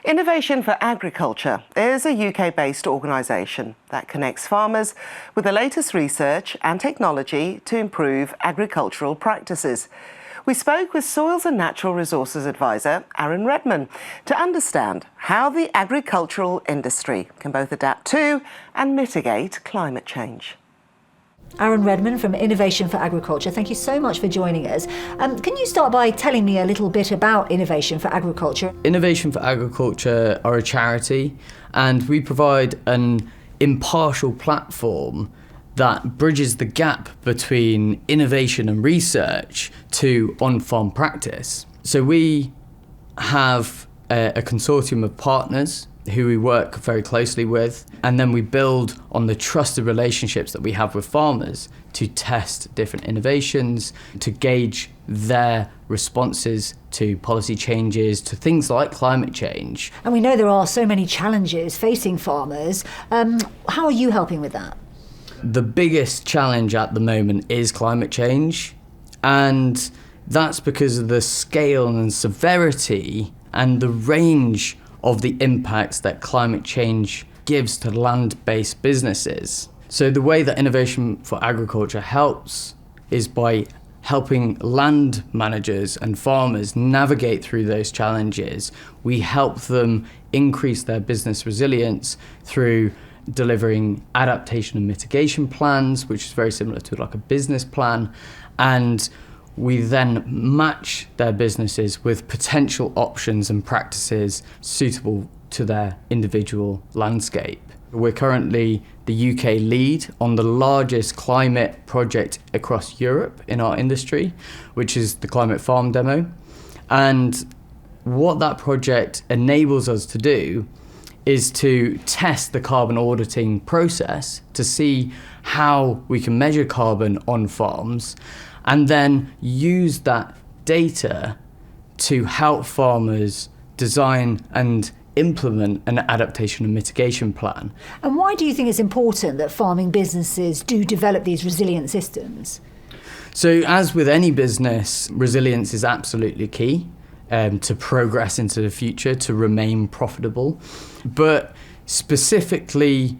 Innovation for Agriculture is a UK-based organisation that connects farmers with the latest research and technology to improve agricultural practices. We spoke with Soils and Natural Resources Advisor Arran Redman to understand how the agricultural industry can both adapt to and mitigate climate change. Arran Redman from Innovation for Agriculture, thank you so much for joining us. Can you start by telling me a little bit about Innovation for Agriculture? Innovation for Agriculture are a charity, and we provide an impartial platform that bridges the gap between innovation and research to on-farm practice. So we have a consortium of partners who we work very closely with, and then we build on the trusted relationships that we have with farmers to test different innovations, to gauge their responses to policy changes, to things like climate change. And we know there are so many challenges facing farmers. How are you helping with that? The biggest challenge at the moment is climate change, and that's because of the scale and severity and the range of the impacts that climate change gives to land-based businesses. So the way that Innovation for Agriculture helps is by helping land managers and farmers navigate through those challenges. We help them increase their business resilience through delivering adaptation and mitigation plans, which is very similar to like a business plan, and we then match their businesses with potential options and practices suitable to their individual landscape. We're currently the UK lead on the largest climate project across Europe in our industry, which is the Climate Farm Demo. And what that project enables us to do is to test the carbon auditing process to see how we can measure carbon on farms, and then use that data to help farmers design and implement an adaptation and mitigation plan. And why do you think it's important that farming businesses do develop these resilient systems? So as with any business, resilience is absolutely key to progress into the future, to remain profitable. But specifically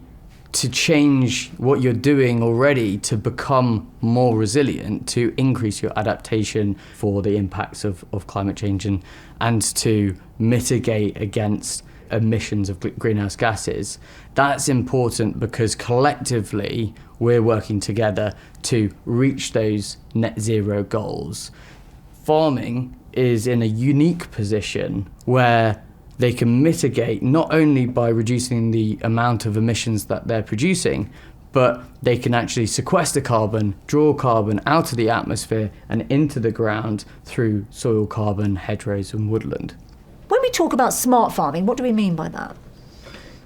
to change what you're doing already to become more resilient, to increase your adaptation for the impacts of climate change and to mitigate against emissions of greenhouse gases. That's important because collectively we're working together to reach those net zero goals. Farming is in a unique position where they can mitigate not only by reducing the amount of emissions that they're producing, but they can actually sequester carbon, draw carbon out of the atmosphere and into the ground through soil carbon, hedgerows and woodland. When we talk about smart farming, what do we mean by that?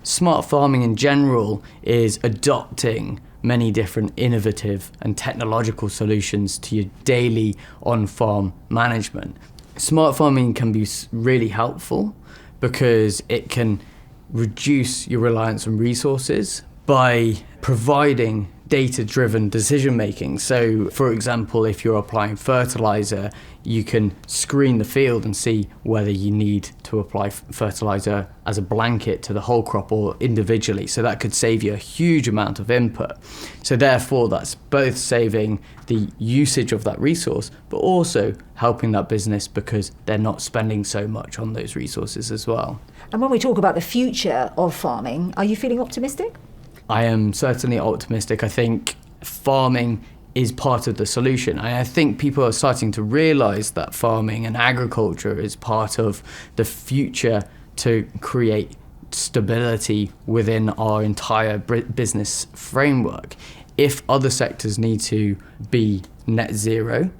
Smart farming in general is adopting many different innovative and technological solutions to your daily on-farm management. Smart farming can be really helpful because it can reduce your reliance on resources by providing data-driven decision-making. So, for example, if you're applying fertilizer, you can screen the field and see whether you need to apply fertilizer as a blanket to the whole crop or individually. So that could save you a huge amount of input. So therefore, that's both saving the usage of that resource, but also helping that business because they're not spending so much on those resources as well. And when we talk about the future of farming, are you feeling optimistic? I am certainly optimistic. I think farming is part of the solution. I think people are starting to realise that farming and agriculture is part of the future to create stability within our entire business framework. If other sectors need to be net zero,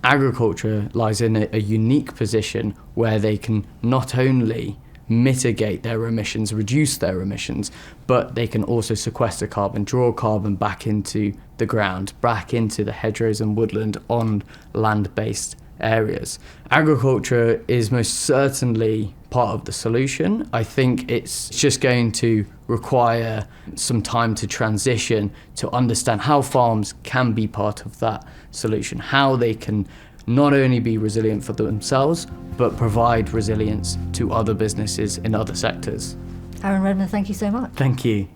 agriculture lies in a unique position where they can not only mitigate their emissions, reduce their emissions, but they can also sequester carbon, draw carbon back into the ground, back into the hedgerows and woodland on land-based areas. Agriculture is most certainly part of the solution. I think it's just going to require some time to transition to understand how farms can be part of that solution, how they can not only be resilient for themselves, but provide resilience to other businesses in other sectors. Arran Redman, thank you so much. Thank you.